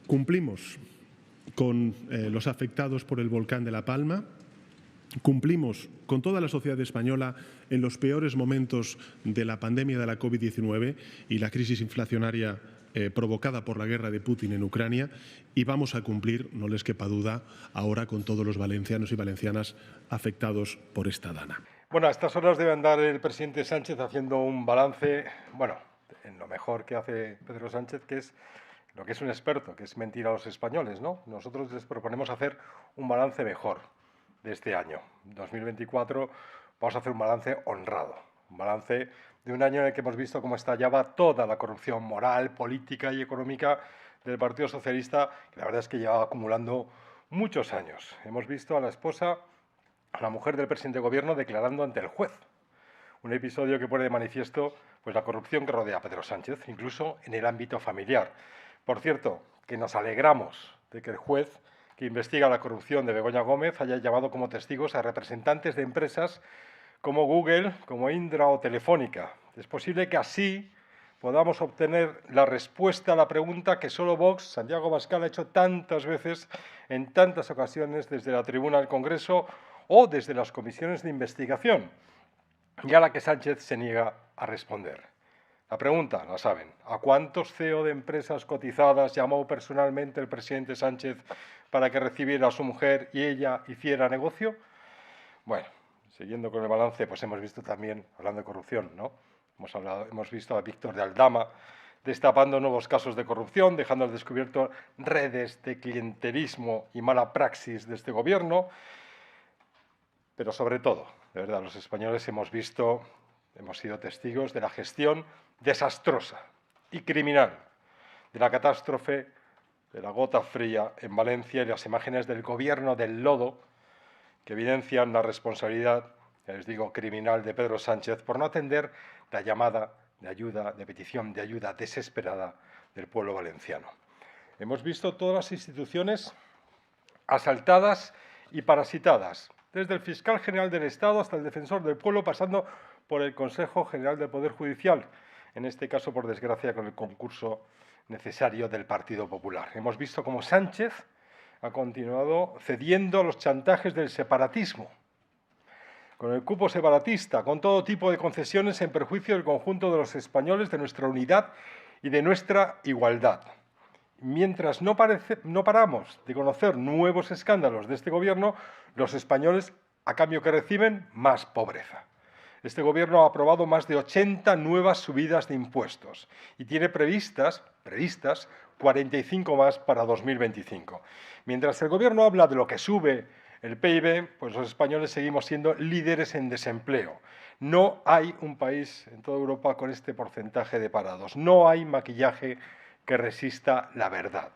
Cumplimos con los afectados por el volcán de La Palma, cumplimos con toda la sociedad española en los peores momentos de la pandemia de la COVID-19 y la crisis inflacionaria provocada por la guerra de Putin en Ucrania, y vamos a cumplir, no les quepa duda, ahora con todos los valencianos y valencianas afectados por esta dana. Bueno, a estas horas debe andar el presidente Sánchez haciendo un balance, bueno, en lo mejor que hace Pedro Sánchez, que es lo que es un experto, que es mentir a los españoles, ¿no? Nosotros les proponemos hacer un balance mejor de este año. 2024 vamos a hacer un balance honrado, un balance de un año en el que hemos visto cómo estallaba toda la corrupción moral, política y económica del Partido Socialista, que la verdad es que llevaba acumulando muchos años. Hemos visto a la esposa, a la mujer del presidente de gobierno, declarando ante el juez. Un episodio que pone de manifiesto pues, la corrupción que rodea a Pedro Sánchez, incluso en el ámbito familiar. Por cierto, que nos alegramos de que el juez que investiga la corrupción de Begoña Gómez haya llamado como testigos a representantes de empresas como Google, como Indra o Telefónica. Es posible que así podamos obtener la respuesta a la pregunta que solo Vox, Santiago Abascal, ha hecho tantas veces, en tantas ocasiones, desde la tribuna del Congreso o desde las comisiones de investigación, y a la que Sánchez se niega a responder. La pregunta, la saben, ¿a cuántos CEO de empresas cotizadas llamó personalmente el presidente Sánchez para que recibiera a su mujer y ella hiciera negocio? Bueno, siguiendo con el balance, pues hemos visto también, hablando de corrupción, ¿no? Hemos visto a Víctor de Aldama destapando nuevos casos de corrupción, dejando al descubierto redes de clientelismo y mala praxis de este gobierno. Pero sobre todo, de verdad, los españoles hemos sido testigos de la gestión desastrosa y criminal de la catástrofe de la gota fría en Valencia y las imágenes del gobierno del lodo que evidencian la responsabilidad, ya les digo, criminal de Pedro Sánchez por no atender la llamada de ayuda, de petición de ayuda desesperada del pueblo valenciano. Hemos visto todas las instituciones asaltadas y parasitadas, desde el fiscal general del Estado hasta el defensor del pueblo, pasando por el Consejo General del Poder Judicial, en este caso, por desgracia, con el concurso necesario del Partido Popular. Hemos visto cómo Sánchez ha continuado cediendo a los chantajes del separatismo, con el cupo separatista, con todo tipo de concesiones en perjuicio del conjunto de los españoles, de nuestra unidad y de nuestra igualdad. Mientras no paramos de conocer nuevos escándalos de este gobierno, los españoles, a cambio que reciben, más pobreza. Este gobierno ha aprobado más de 80 nuevas subidas de impuestos y tiene previstas 45 más para 2025. Mientras el gobierno habla de lo que sube el PIB, pues los españoles seguimos siendo líderes en desempleo. No hay un país en toda Europa con este porcentaje de parados. No hay maquillaje que resista la verdad.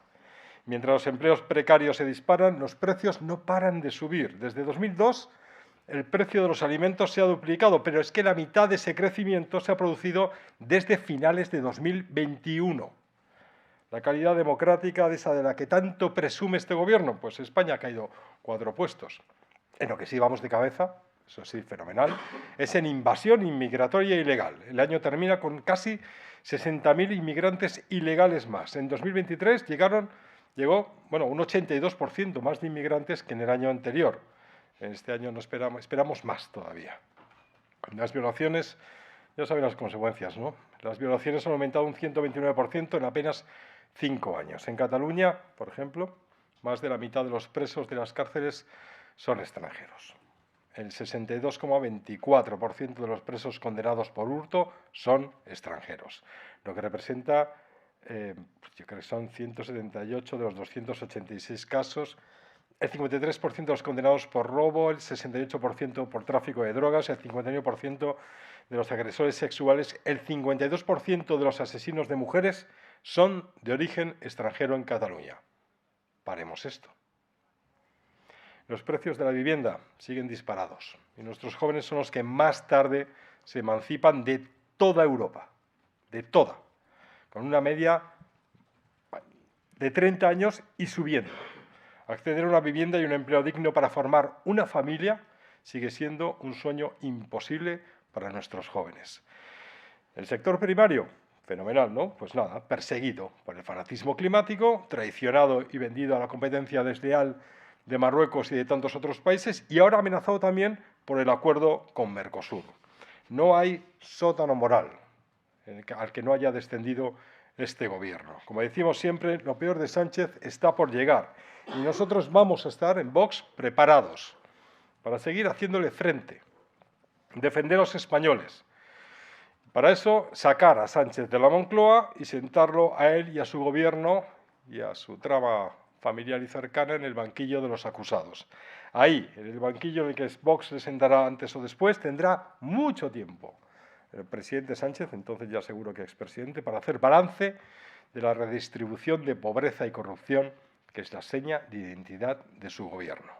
Mientras los empleos precarios se disparan, los precios no paran de subir. Desde 2002, el precio de los alimentos se ha duplicado, pero es que la mitad de ese crecimiento se ha producido desde finales de 2021. La calidad democrática de esa de la que tanto presume este gobierno, pues España ha caído 4 puestos. En lo que sí vamos de cabeza, eso sí, fenomenal, es en invasión inmigratoria ilegal. El año termina con casi 60.000 inmigrantes ilegales más. En 2023 llegó un 82% más de inmigrantes que en el año anterior. En este año no esperamos más todavía. Las violaciones, ya saben las consecuencias, ¿no? Las violaciones han aumentado un 129% en apenas 5 años. En Cataluña, por ejemplo, más de la mitad de los presos de las cárceles son extranjeros. El 62,24% de los presos condenados por hurto son extranjeros, lo que representa, yo creo que son 178 de los 286 casos, el 53% de los condenados por robo, el 68% por tráfico de drogas, el 59% de los agresores sexuales, el 52% de los asesinos de mujeres son de origen extranjero en Cataluña. Paremos esto. Los precios de la vivienda siguen disparados y nuestros jóvenes son los que más tarde se emancipan de toda Europa, de toda, con una media de 30 años y subiendo. Acceder a una vivienda y un empleo digno para formar una familia sigue siendo un sueño imposible para nuestros jóvenes. El sector primario, Fenomenal, ¿no? Pues nada, perseguido por el fanatismo climático, traicionado y vendido a la competencia desleal de Marruecos y de tantos otros países, y ahora amenazado también por el acuerdo con Mercosur. No hay sótano moral al que no haya descendido este gobierno. Como decimos siempre, lo peor de Sánchez está por llegar y nosotros vamos a estar en Vox preparados para seguir haciéndole frente, defender a los españoles. Para eso, sacar a Sánchez de la Moncloa y sentarlo a él y a su gobierno y a su trama familiar y cercana en el banquillo de los acusados. Ahí, en el banquillo en el que Vox se sentará antes o después, tendrá mucho tiempo el presidente Sánchez, entonces ya seguro que expresidente, para hacer balance de la redistribución de pobreza y corrupción, que es la seña de identidad de su gobierno.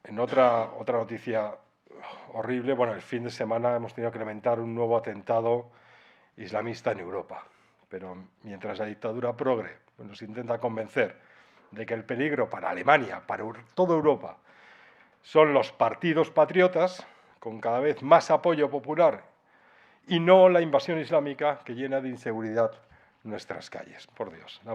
En otra noticia horrible, bueno, el fin de semana hemos tenido que lamentar un nuevo atentado islamista en Europa. Pero mientras la dictadura progre nos intenta convencer de que el peligro para Alemania, para toda Europa, son los partidos patriotas, con cada vez más apoyo popular, y no la invasión islámica que llena de inseguridad nuestras calles. Por Dios, la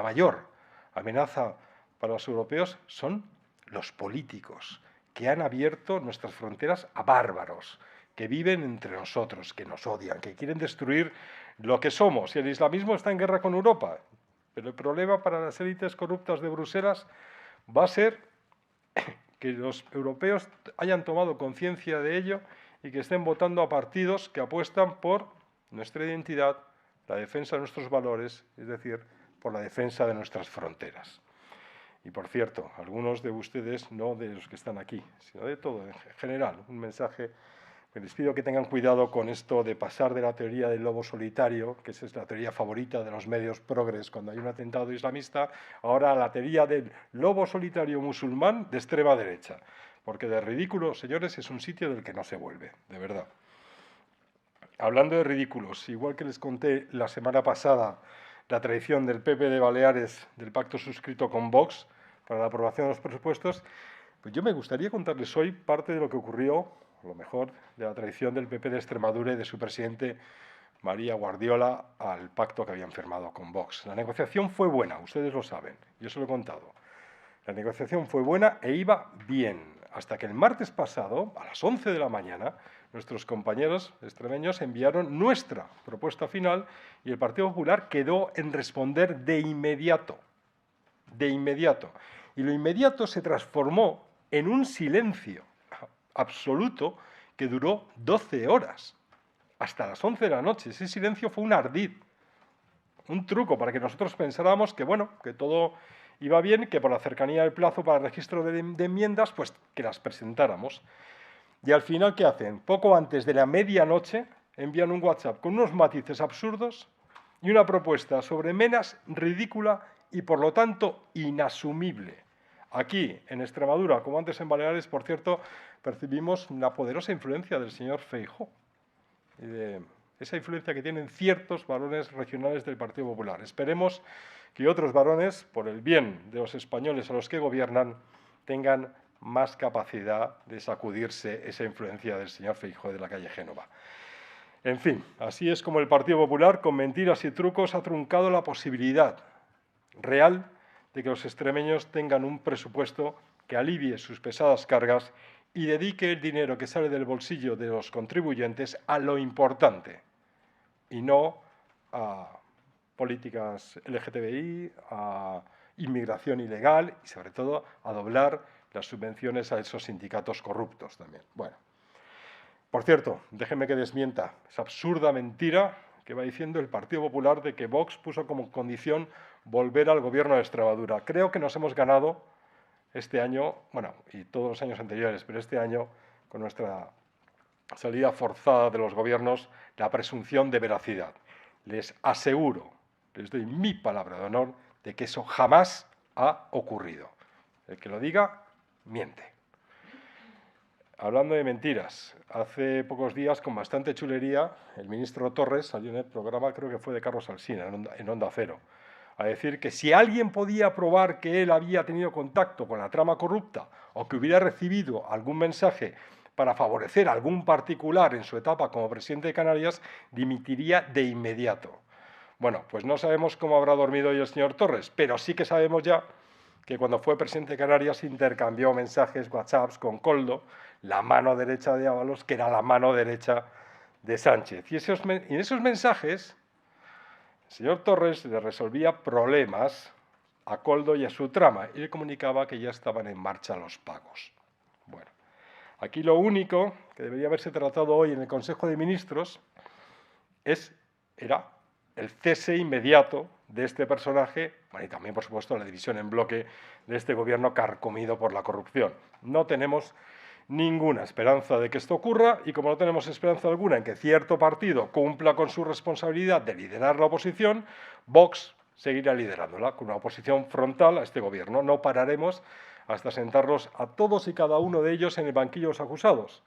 mayor amenaza para los europeos son los políticos, que han abierto nuestras fronteras a bárbaros, que viven entre nosotros, que nos odian, que quieren destruir lo que somos. Y el islamismo está en guerra con Europa. Pero el problema para las élites corruptas de Bruselas va a ser que los europeos hayan tomado conciencia de ello y que estén votando a partidos que apuestan por nuestra identidad, la defensa de nuestros valores, es decir, por la defensa de nuestras fronteras. Y por cierto, algunos de ustedes, no de los que están aquí, sino de todo en general, un mensaje que les pido que tengan cuidado con esto de pasar de la teoría del lobo solitario, que esa es la teoría favorita de los medios progres cuando hay un atentado islamista, ahora a la teoría del lobo solitario musulmán de extrema derecha. Porque de ridículo, señores, es un sitio del que no se vuelve, de verdad. Hablando de ridículos, igual que les conté la semana pasada la traición del PP de Baleares del pacto suscrito con Vox para la aprobación de los presupuestos, pues yo me gustaría contarles hoy parte de lo que ocurrió, a lo mejor, de la traición del PP de Extremadura y de su presidente María Guardiola al pacto que habían firmado con Vox. La negociación fue buena, ustedes lo saben, yo se lo he contado. La negociación fue buena e iba bien, hasta que el martes pasado, a las 11 de la mañana, nuestros compañeros extremeños enviaron nuestra propuesta final y el Partido Popular quedó en responder de inmediato. De inmediato. Y lo inmediato se transformó en un silencio absoluto que duró 12 horas, hasta las 11 de la noche. Ese silencio fue un ardid, un truco para que nosotros pensáramos que, bueno, que todo iba bien, que por la cercanía del plazo para el registro de enmiendas, pues que las presentáramos. Y al final, ¿qué hacen? Poco antes de la medianoche envían un WhatsApp con unos matices absurdos y una propuesta sobre menas ridícula y, por lo tanto, inasumible. Aquí, en Extremadura, como antes en Baleares, por cierto, percibimos una poderosa influencia del señor Feijóo y de esa influencia que tienen ciertos varones regionales del Partido Popular. Esperemos que otros varones, por el bien de los españoles a los que gobiernan, tengan más capacidad de sacudirse esa influencia del señor Feijóo de la calle Génova. En fin, así es como el Partido Popular, con mentiras y trucos, ha truncado la posibilidad real de que los extremeños tengan un presupuesto que alivie sus pesadas cargas y dedique el dinero que sale del bolsillo de los contribuyentes a lo importante y no a políticas LGTBI, a inmigración ilegal y, sobre todo, a doblar las subvenciones a esos sindicatos corruptos también. Bueno, por cierto, déjenme que desmienta esa absurda mentira que va diciendo el Partido Popular de que Vox puso como condición volver al gobierno de Extremadura. Creo que nos hemos ganado este año, bueno, y todos los años anteriores, pero este año, con nuestra salida forzada de los gobiernos, la presunción de veracidad. Les aseguro, les doy mi palabra de honor, de que eso jamás ha ocurrido. El que lo diga, miente. Hablando de mentiras, hace pocos días, con bastante chulería, el ministro Torres salió en el programa, creo que fue de Carlos Alsina, en Onda Cero, a decir que si alguien podía probar que él había tenido contacto con la trama corrupta o que hubiera recibido algún mensaje para favorecer a algún particular en su etapa como presidente de Canarias, dimitiría de inmediato. Bueno, pues no sabemos cómo habrá dormido hoy el señor Torres, pero sí que sabemos ya que cuando fue presidente de Canarias intercambió mensajes, WhatsApps con Koldo, la mano derecha de Ábalos, que era la mano derecha de Sánchez. Y en esos mensajes, el señor Torres le resolvía problemas a Koldo y a su trama y le comunicaba que ya estaban en marcha los pagos. Bueno, aquí lo único que debería haberse tratado hoy en el Consejo de Ministros era el cese inmediato de este personaje, bueno, y también, por supuesto, la división en bloque de este gobierno carcomido por la corrupción. No tenemos ninguna esperanza de que esto ocurra y como no tenemos esperanza alguna en que cierto partido cumpla con su responsabilidad de liderar la oposición, Vox seguirá liderándola con una oposición frontal a este gobierno. No pararemos hasta sentarlos a todos y cada uno de ellos en el banquillo de los acusados.